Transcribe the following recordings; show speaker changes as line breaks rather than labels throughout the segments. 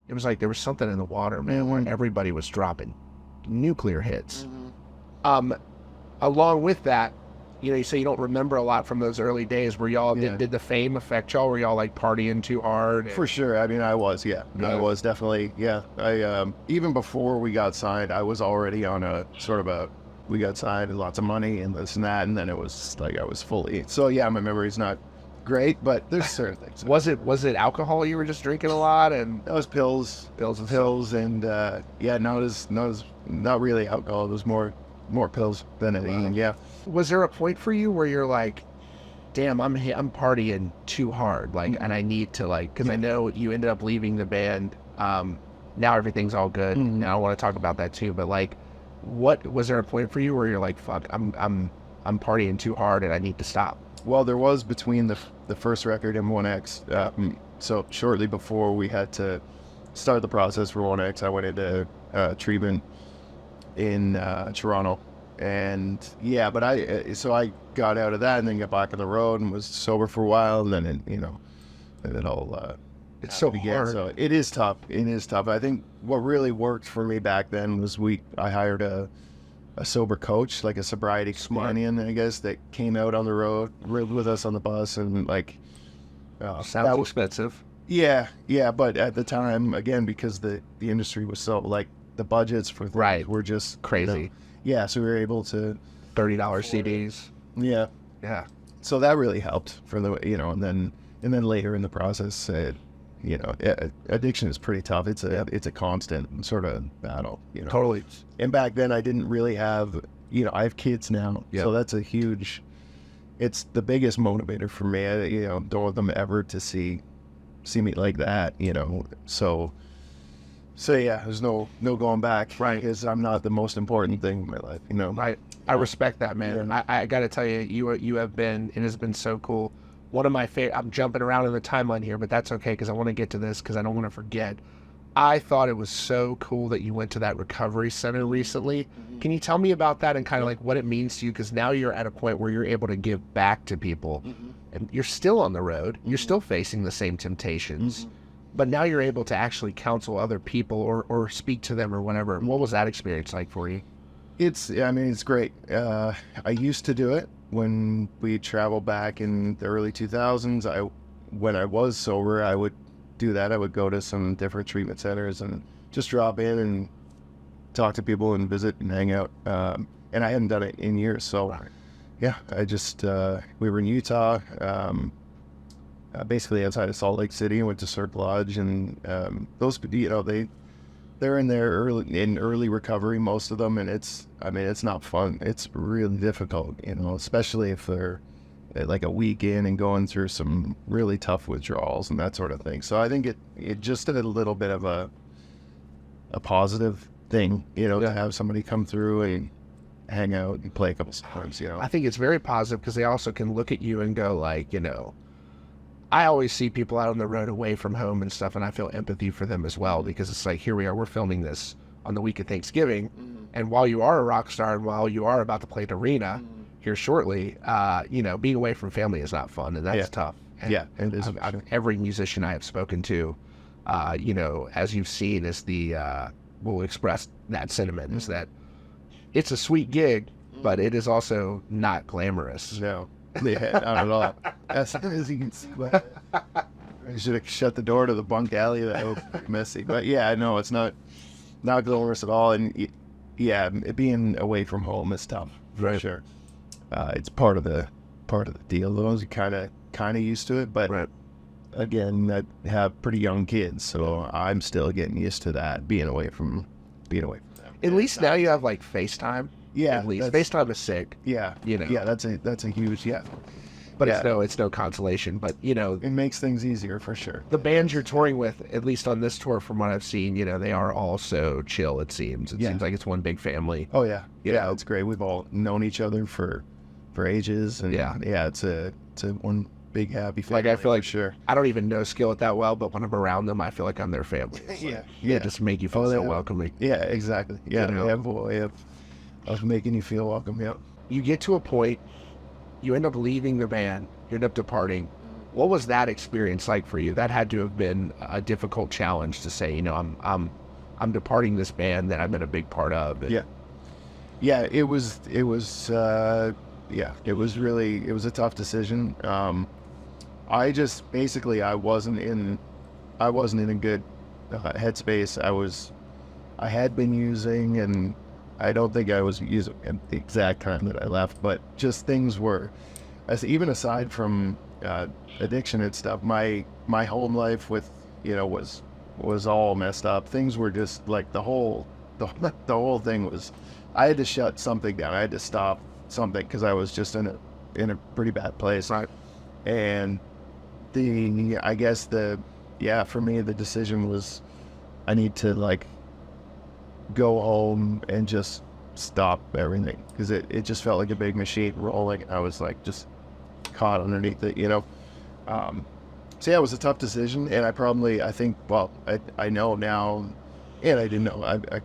it was like there was something in the water, man, where everybody was dropping nuclear hits. Along with that, you say you don't remember a lot from those early days. Were y'all, did the fame affect y'all? Were y'all like partying too hard?
For sure. I mean, I was, I was definitely, I, even before we got signed, I was already on a sort of we got signed and lots of money and this and that. And then it was like, I was fully, so yeah, my memory's not great, but there's certain things.
Was it alcohol you were just drinking a lot? And
that was pills, and not really alcohol. It was more pills than anything. Yeah.
Was there a point for you where you're like, damn, I'm partying too hard, like, and I need to, like, because I know you ended up leaving the band. Now everything's all good. And I want to talk about that too. But like, what was there a point for you where you're like, fuck, I'm partying too hard and I need to stop?
Well, there was between the first record and 1X. So shortly before we had to start the process for 1X, I went into treatment in Toronto. And yeah, but I got out of that and then got back on the road and was sober for a while, and then it all
it's so hard.
So it is tough. I think what really worked for me back then was I hired a sober coach, like a sobriety companion, I guess, that came out on the road, lived with us on the bus, and like
sounds expensive.
Yeah, but at the time, again, because the industry was so, like, the budgets for things were just
crazy.
Yeah, so we were able to
$30 CDs.
Yeah. So that really helped for the, and then later in the process, addiction is pretty tough. It's a constant sort of battle,
Totally.
And back then I didn't really have, I have kids now, so that's it's the biggest motivator for me. I don't want them ever to see me like that, So yeah, there's no going back,
right?
Because I'm not the most important thing in my life,
Right. I respect that, man. And I got to tell you, you have been, it has been so cool. One of my favorite. I'm jumping around in the timeline here, but that's okay because I want to get to this because I don't want to forget. I thought it was so cool that you went to that recovery center recently. Can you tell me about that and kind of like what it means to you? Because now you're at a point where you're able to give back to people, and you're still on the road. You're still facing the same temptations. But now you're able to actually counsel other people or speak to them or whatever. What was that experience like for you?
It's great. I used to do it when we traveled back in the early 2000s. When I was sober, I would do that. I would go to some different treatment centers and just drop in and talk to people and visit and hang out. And I hadn't done it in years. So yeah, I just, we were in Utah, basically outside of Salt Lake City, and went to Cirque Lodge, and those, they're in their early recovery, most of them, and it's not fun. It's really difficult, especially if they're like a week in and going through some really tough withdrawals and that sort of thing. So I think it just did a little bit of a positive thing, to have somebody come through and hang out and play a couple songs,
I think it's very positive because they also can look at you and go like, I always see people out on the road away from home and stuff, and I feel empathy for them as well, because it's like, here we are, we're filming this on the week of Thanksgiving, and while you are a rock star and while you are about to play at arena here shortly, being away from family is not fun, and that's tough. And
it is.
Every musician I have spoken to, as you've seen, is will express that sentiment, is that it's a sweet gig, but it is also not glamorous.
No. Yeah, not at all. As you can see, I should have shut the door to the bunk alley. That was messy. But yeah, no, it's not glamorous at all. And yeah, being away from home is tough, for sure. It's part of the deal. Those are kind of used to it, but again, I have pretty young kids, so I'm still getting used to that, being away from them.
At least now you have like FaceTime.
Yeah,
at least FaceTime is sick.
Yeah, yeah, that's a huge
But it's no consolation. But
it makes things easier for sure.
The bands you're touring with, at least on this tour, from what I've seen, they are all so chill. It seems. It seems like it's one big family.
Oh yeah, it's great. We've all known each other for ages, and it's a one big happy family.
Like I feel like
sure.
I don't even know Skillet that well, but when I'm around them, I feel like I'm their family. Just make you feel so welcoming.
Yeah, exactly. Yeah, they have a way of making you feel welcome. Yeah.
You get to a point, you end up leaving the band, you end up departing. What was that experience like for you? That had to have been a difficult challenge to say, I'm departing this band that I've been a big part of.
Yeah. Yeah, it was a tough decision. I just basically I wasn't in a good headspace. I had been using, and I don't think I was using at the exact time that I left, but just things were, even aside from addiction and stuff, my home life with was all messed up. Things were just like the whole thing was. I had to shut something down. I had to stop something because I was just in a pretty bad place.
Right.
And for me, the decision was I need to like go home and just stop everything, because it just felt like a big machine rolling. I was like just caught underneath it, So yeah, it was a tough decision, and I know now, and I didn't know. I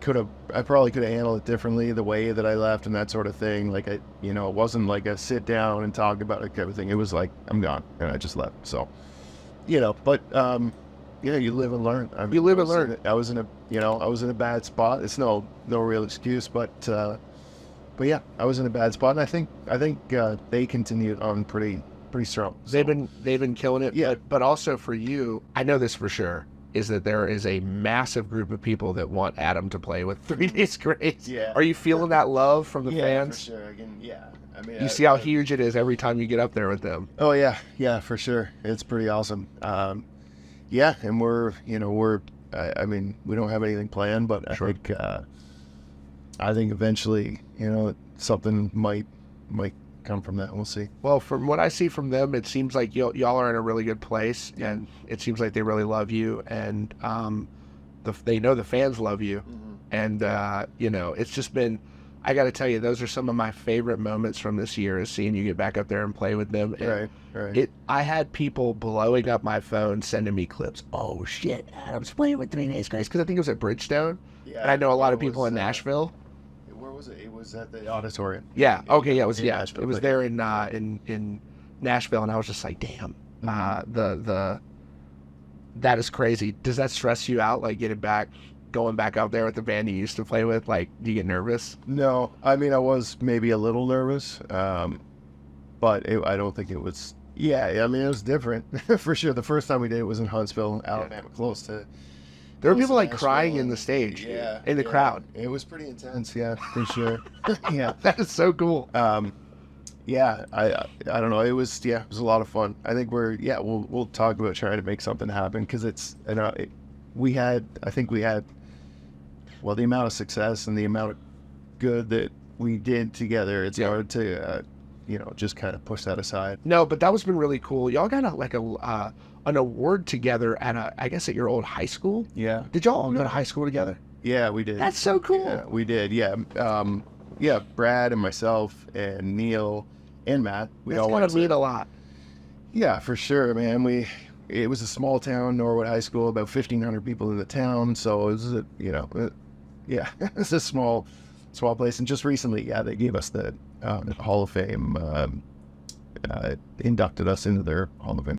probably could have handled it differently, the way that I left and that sort of thing. Like it wasn't like a sit down and talk about everything. It was like, I'm gone, and I just left. So, but you live and learn.
You live and learn.
I was in a bad spot. It's no real excuse, but yeah, I was in a bad spot, and I think they continued on pretty strong. So.
They've been killing it.
Yeah.
But also for you, I know this for sure, is that there is a massive group of people that want Adam to play with 3 Days Grace.
Yeah.
Are you feeling that love from the fans?
For sure. I mean,
you see how huge it is every time you get up there with them.
Oh yeah, for sure. It's pretty awesome. And we're I mean, we don't have anything planned, but
Sure.
I think eventually, something might come from that. We'll see.
Well, from what I see from them, it seems like y'all are in a really good place, and it seems like they really love you, and they know the fans love you, and it's just been. I got to tell you, those are some of my favorite moments from this year, is seeing you get back up there and play with them. And
Right.
I had people blowing up my phone, sending me clips. Oh shit, Adam's playing with 3 Days Grace, because I think it was at Bridgestone, and I know a lot of people in Nashville.
Where was it? It was at the auditorium.
Yeah. Okay. Yeah. It was.
In
Yeah.
Nashville,
It was
but-
there in Nashville, and I was just like, damn. That is crazy. Does that stress you out? Like going back out there with the band you used to play with? Like, do you get nervous?
No, I mean, I was maybe a little nervous, but I don't think it was. Yeah, I mean, it was different for sure. The first time we did it was in Huntsville, Alabama, close to.
There were
close
people
to
like crying
Nashville.
in the stage.
Yeah,
In the crowd.
It was pretty intense. Yeah, for sure. Yeah.
That is so cool.
Yeah, I don't know. It was a lot of fun. I think we'll talk about trying to make something happen, because it's we had the amount of success and the amount of good that we did together. It's hard to just kind of push that aside.
No, but that was been really cool. Y'all got an award together at your old high school.
Yeah.
Did y'all all go to high school together?
Yeah, we did.
That's so cool.
Yeah, we did. Yeah. Brad and myself and Neil and Matt. We
That's
all
gotta
went to.
mean a lot.
Yeah, for sure, man. It was a small town, Norwood High School, about 1,500 people in the town. So it was it's a small place. And just recently, they gave us the Hall of Fame, inducted us into their Hall of Fame.